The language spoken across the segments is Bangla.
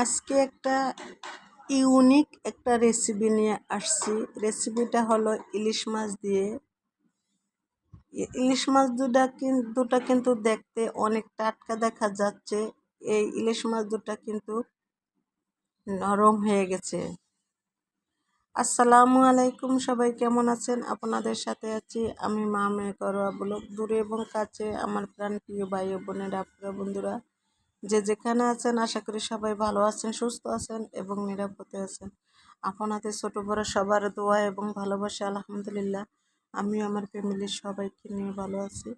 আজকে একটা ইউনিক একটা রেসিপি নিয়ে আসছি। রেসিপিটা হলো ইলিশ মাছ দিয়ে। ইলিশ মাছ দুটা কিন্তু দেখতে অনেক টাটকা দেখা যাচ্ছে। এই ইলিশ মাছ দুটা কিন্তু নরম হয়ে গেছে। আসসালামু আলাইকুম, সবাই কেমন আছেন? আপনাদের সাথে আছি আমি মা মেয়ে করোয়া ব্লগ। দূরে এবং কাছে আমার প্রাণ প্রিয় ভাই ও বোনেরা, আপনারা বন্ধুরা যে যেখানে আছেন, আশা করি সবাই ভালো আছেন, সুস্থ আছেন এবং নিরাপদে আছেন। আপনাদের ছোট বড় সবার দোয়া এবং ভালোবাসা আলহামদুলিল্লাহ আমি আমার ফ্যামিলির সবাইকে নিয়ে ভালো আছি।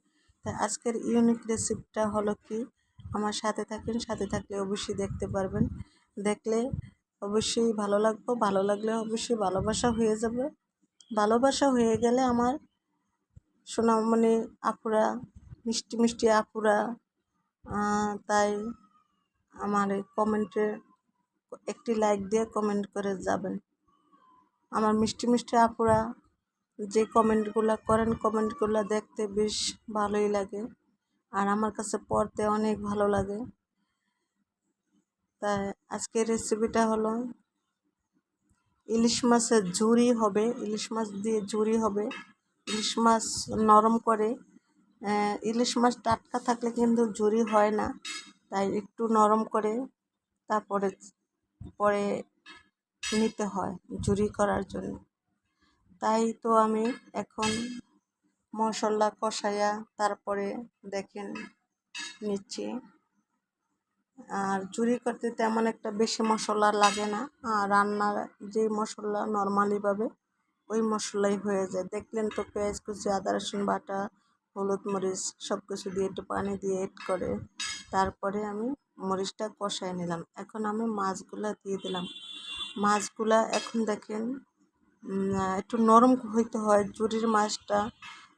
তাই আজকের ইউনিক রেসিপিটা হলো কি, আমার সাথে থাকেন, সাথে থাকলে অবশ্যই দেখতে পারবেন। দেখলে অবশ্যই ভালো লাগবে, ভালো লাগলে অবশ্যই ভালোবাসা হয়ে যাবে। ভালোবাসা হয়ে গেলে আমার সোনামণি আপুরা, মিষ্টি মিষ্টি আপুরা, তাই আমার এই কমেন্টে একটি লাইক দিয়ে কমেন্ট করে যাবেন। আমার মিষ্টি মিষ্টি আপুরা যে কমেন্টগুলো করেন, কমেন্টগুলো দেখতে বেশ ভালোই লাগে আর আমার কাছে পড়তে অনেক ভালো লাগে। তাই আজকের রেসিপিটা হলো ইলিশ মাছের ঝুরি হবে। ইলিশ মাছ দিয়ে ঝুরি হবে। ইলিশ মাছ নরম করে, ইলিশ মাছ টাটকা থাকলে কিন্তু ঝুরি হয় না, তাই একটু নরম করে তারপরে পরে নিতে হয় ঝুরি করার জন্য। তাই তো আমি এখন মশলা কষাইয়া তারপরে দেখেন নিচ্ছি। আর ঝুরি করতে তেমন একটা বেশি মশলা লাগে না, আর রান্নার যে মশলা নর্মালিভাবে ওই মশলাই হয়ে যায়। দেখলেন তো, পেঁয়াজ কুচি, আদা রসুন বাটা, হলুদ মরিচ সব কিছু দিয়ে একটু পানি দিয়ে এড করে তারপরে আমি মরিচটা কষাই নিলাম। এখন আমি মাছগুলা দিয়ে দিলাম। মাছগুলা এখন দেখেন একটু নরম হইতে হয় ঝুরির মাছটা,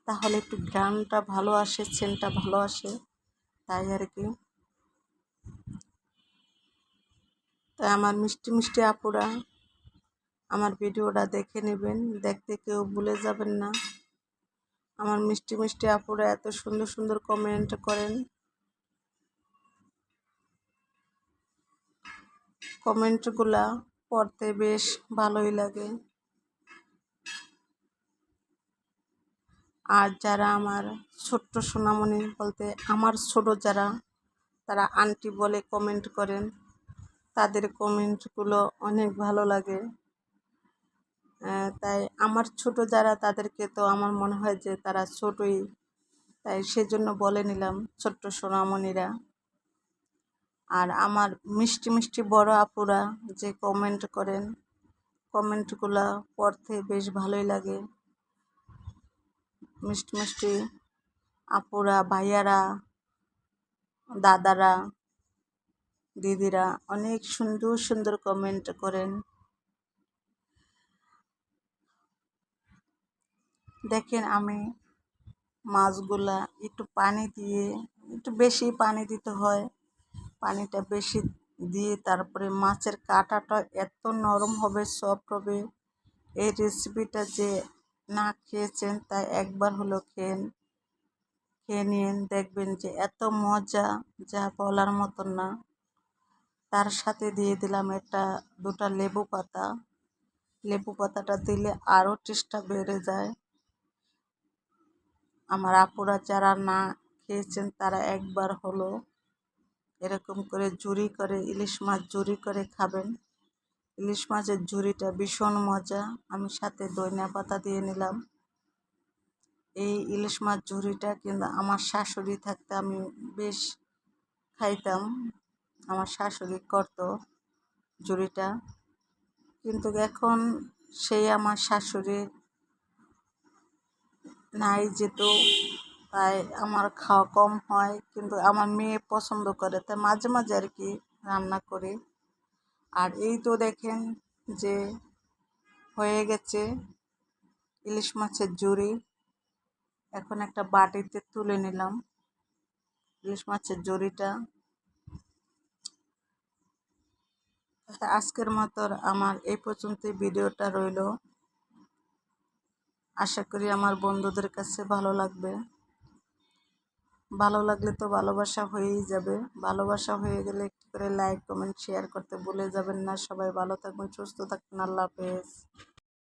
তাহলে একটু ঘ্রাণটা ভালো আসে, সেন্টটা ভালো আসে, তাই আর কি। তাই আমার মিষ্টি মিষ্টি আপুরা আমার ভিডিওটা দেখে নেবেন, দেখতে কেউ ভুলে যাবেন না। আমার মিষ্টি মিষ্টি আপুরা এত সুন্দর সুন্দর কমেন্ট করেন, কমেন্টগুলা পড়তে বেশ ভালোই লাগে। আর যারা আমার ছোট্ট সোনামণি বলতে আমার ছোট যারা, তারা আন্টি বলে কমেন্ট করেন, তাদের কমেন্টগুলো অনেক ভালো লাগে। তাই আমার ছোট যারা, তাদেরকে তো আমার মনে হয় যে তারা ছোটই, তাই সেজন্য বলে নিলাম ছোট্ট সোনামণিরা। আর আমার মিষ্টি মিষ্টি বড় আপুরা যে কমেন্ট করেন, কমেন্টগুলো পড়তে বেশ ভালোই লাগে। মিষ্টি মিষ্টি আপুরা, ভাইয়ারা, দাদারা, দিদিরা অনেক সুন্দর সুন্দর কমেন্ট করেন। দেখেন আমি মাছগুলা একটু পানি দিয়ে, একটু বেশি পানি দিতে হয়, পানিটা বেশি দিয়ে তারপরে মাছের কাঁটাটা এত নরম হবে, সফট হবে। এই রেসিপিটা যে না খেয়েছেন তাই একবার হলো খেয়ে নিন, দেখবেন যে এত মজা যা বলার মতন না। তার সাথে দিয়ে দিলাম দুটা লেবু পাতা। লেবু পাতাটা দিলে আরও টেস্টটা বেড়ে যায়। আমার আপুরা যারা না খেয়েছেন তারা একবার হলো এরকম করে ঝুরি করে, ইলিশ মাছ ঝুরি করে খাবেন। ইলিশ মাছের ঝুরিটা ভীষণ মজা। আমি সাথে ধনিয়া পাতা দিয়ে নিলাম। এই ইলিশ মাছ ঝুরিটা কিন্তু আমার শাশুড়ি থাকতে আমি বেশ খাইতাম। আমার শাশুড়ি করতো ঝুরিটা, কিন্তু এখন সেই আমার শাশুড়ি নাই যেত, তাই আমার খাওয়া কম হয়। কিন্তু আমার মেয়ে পছন্দ করে, তাই মাঝে মাঝে আর কি রান্না করি। আর এই তো দেখেন যে হয়ে গেছে ইলিশ মাছের ঝুরি। এখন একটা বাটিতে তুলে নিলাম ইলিশ মাছের ঝুরিটা। আজকের মতো আমার এই পর্যন্তই ভিডিওটা রইল। আশা করি আমার বন্ধুদের কাছে ভালো লাগবে। ভালো লাগলে তো ভালোবাসা হয়েই যাবে। ভালোবাসা হয়ে গেলে একটু করে লাইক কমেন্ট শেয়ার করতে ভুলে যাবেন না। সবাই ভালো থাকবেন, সুস্থ থাকবেন। আল্লাহ হাফেজ।